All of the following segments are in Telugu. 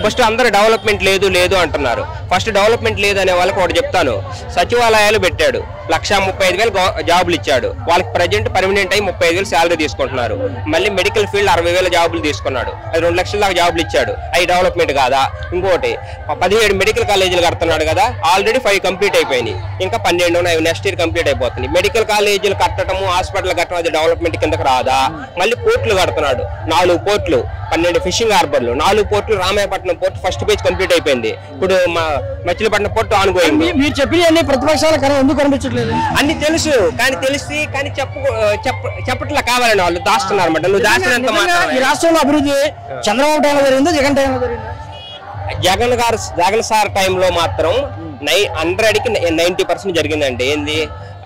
ఫస్ట్ అందరూ డెవలప్మెంట్ లేదు లేదు అంటున్నారు. ఫస్ట్ డెవలప్మెంట్ లేదు అనే వాళ్ళకి ఒకటి చెప్తాను, సచివాలయాలు పెట్టాడు, 1,35,000 జాబులు ఇచ్చాడు. వాళ్ళకి ప్రజెంట్ పర్మనెంట్ అయ్యి 35,000 శాలరీ తీసుకుంటున్నారు. మళ్ళీ మెడికల్ ఫీల్డ్ 60,000 జాబులు తీసుకున్నాడు, అది 2 లక్షల దాకా జాబులు ఇచ్చాడు. అవి డెవలప్మెంట్ కాదా? ఇంకోటి 17 మెడికల్ కాలేజీలు కడుతున్నాడు కదా, ఆల్రెడీ 5 కంప్లీట్ అయిపోయినాయి, ఇంకా 12 ఉన్నాయి, నెక్స్ట్ ఇయర్ కంప్లీట్ అయిపోతుంది. మెడికల్ కాలేజీలు కట్టడము, హాస్పిటల్ కట్టడం అది డెవలప్మెంట్ కిందకి రాదా? మళ్ళీ పోర్టులు కడుతున్నాడు, 4 పోర్టులు, 12 ఫిషింగ్ హార్బర్లు, 4 పోర్టులు. Ramayapatnam port first page complete అయిపోయింది, ఇప్పుడు మచిలీపట్నం పోర్టు ఆన్ గోయింగ్. మీరు చెప్పిన ప్రతిపక్షాలు ఎందుకు కనిపించట్లేదు? అన్ని తెలుసు కానీ కానీ చెప్పట్లా కావాలని వాళ్ళు దాస్తున్నారు అన్నమాట. నువ్వు దాస్తున్నంత మాత్రం ఈ రాష్ట్రంలో అభివృద్ధి చంద్రబాబు టైంలో జరిగిందా, జగన్ టైంలో జరిగిందా? జగన్ సార్ టైంలో మాత్రం 100కి 90% జరిగిందండి. ఏంది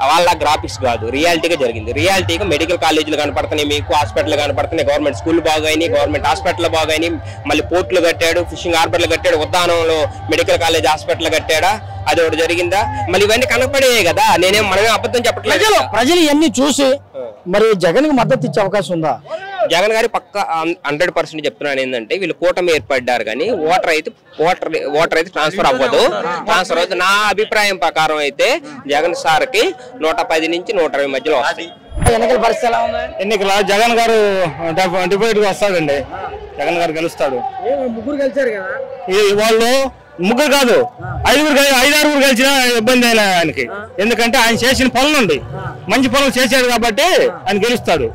వాళ్ళ గ్రాఫిక్స్ కాదు, రియాలిటీగా జరిగింది. రియాలిటీగా మెడికల్ కాలేజీలు కనపడుతున్నాయి, మీకు హాస్పిటల్ కనపడుతున్నాయి, గవర్నమెంట్ స్కూల్ బాగాయినాయి, గవర్నమెంట్ హాస్పిటల్ బాగాయినాయి, మళ్ళీ పోర్టులు కట్టాడు, ఫిషింగ్ హార్బర్లు కట్టాడు, ఉద్దానంలో మెడికల్ కాలేజ్ హాస్పిటల్ కట్టాడా, అది ఒకటి జరిగిందా? మళ్ళీ ఇవన్నీ కనపడే కదా, మనమే అబద్ధం చెప్పట్లేదు. ప్రజలు ఇవన్నీ చూసి మరి జగన్ కి మద్దతు ఇచ్చే అవకాశం ఉందా? జగన్ గారి పక్క 100% చెప్తున్నాను. ఏంటంటే వీళ్ళు కూటమి ఏర్పడ్డారు కానీ ఓటర్ అయితే ట్రాన్స్ఫర్ అవ్వదు. ట్రాన్స్ఫర్ అవుతుంది. నా అభిప్రాయం ప్రకారం అయితే జగన్ సార్ కి 110 నుంచి 120 మధ్యలో వస్తాయి. ఎన్నికల పరిస్థితి ఎలా ఉంది? ఎన్నికల జగన్ గారు డిబేట్ గా వస్తాడండి, జగన్ గారు గెలుస్తాడు. ముగ్గురు గెలిచారు కదా, వాళ్ళు ముగ్గురు కాదు 5-6 గెలిచినా ఇబ్బంది అయినా ఆయనకి, ఎందుకంటే ఆయన చేసిన పనులుండి మంచి పనులు చేశాడు కాబట్టి ఆయన గెలుస్తాడు.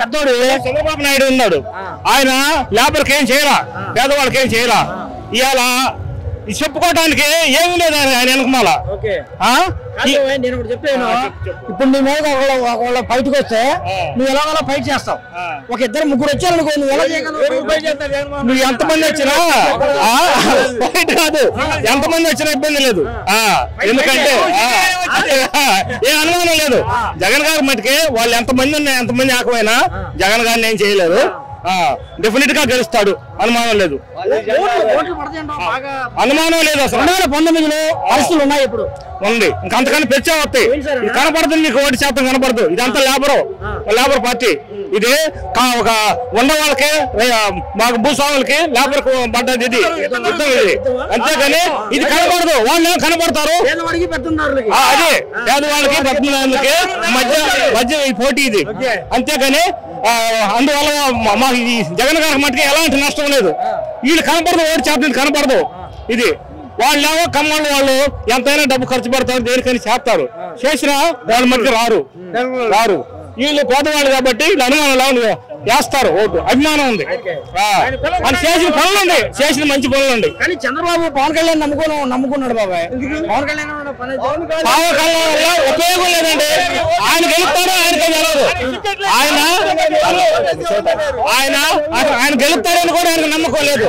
పెద్దోడు చంద్రబాబు నాయుడు ఉన్నాడు, ఆయన లేబర్కి ఏం చేయరా, పేదవాళ్ళకి ఏం చేయరా. ఇవాళ చెప్పుకోవడానికి ఏమీ లేదు ఆయన వెనకమాల. నేను ఒకటి చెప్పాను, ఇప్పుడు నీ మీద ఒకళ్ళ బయటకు వస్తే నువ్వు ఎలాగోలా ఫైట్ చేస్తావు. ఒక 2-3 వచ్చారు అనుకో, నువ్వు ఎలా చేయగలవు? నువ్వు ఎంతమంది వచ్చినా ఫైట్ కాదు, ఎంతమంది వచ్చినా ఇబ్బంది లేదు. ఎందుకంటే ఏ అనుమానం లేదు, జగన్ గారి మటుకే వాళ్ళు ఎంతమంది ఉన్నా ఎంతమంది ఆకమైనా జగన్ గారిని ఏం చేయలేదు. డెఫినెట్ గా గెలుస్తాడు, అనుమానం లేదు. అనుమానం లేదు. అసలు 2019లో పరిస్థితులు ఉన్నాయి, ఇప్పుడు ఉంది. ఇంకా అంతకన్నా పెంచే వస్తాయి, కనపడుతుంది మీకు 1% కనపడదు. ఇదంతా లేబర్ పార్టీ. ఇది ఒక ఉన్న వాళ్ళకి, మాకు భూస్వాములకి లేబర్ పడ్డది ఇది యుద్ధం ఇది. అంతేగాని ఇది కనపడదు. వాళ్ళు కనపడతారు, అదే పేదవాళ్ళకి పట్టణాలకి మధ్య పోటీ ఇది. అంతేగాని అందువల్ల మాకు ఇది జగన్ గారి మట్టుకి ఎలాంటి నష్టం లేదు. వీళ్ళు కనపడదు, 1% కనపడదు. ఇది వాళ్ళేమో కమ్మళ్ళు, వాళ్ళు ఎంతైనా డబ్బు ఖర్చు పెడతారు, దేనికని చేస్తారు. చేసినా వాళ్ళ మధ్య రారు. వీళ్ళు పేదవాళ్ళు కాబట్టి వీళ్ళు అనుమానం వేస్తారు, ఓటు అభిమానం ఉంది. అని చేసిన పనులుండి, చేసిన మంచి పనులుండి. కానీ చంద్రబాబు పవన్ కళ్యాణ్ నమ్ముకున్నాడు బాబాయ్. పవన్ కళ్యాణ్ వల్ల ఉపయోగం లేదండి. ఆయన గెలుస్తాడో ఆయనకే తెలియదు. ఆయన గెలుస్తాడని కూడా ఆయనకు నమ్మకం లేదు.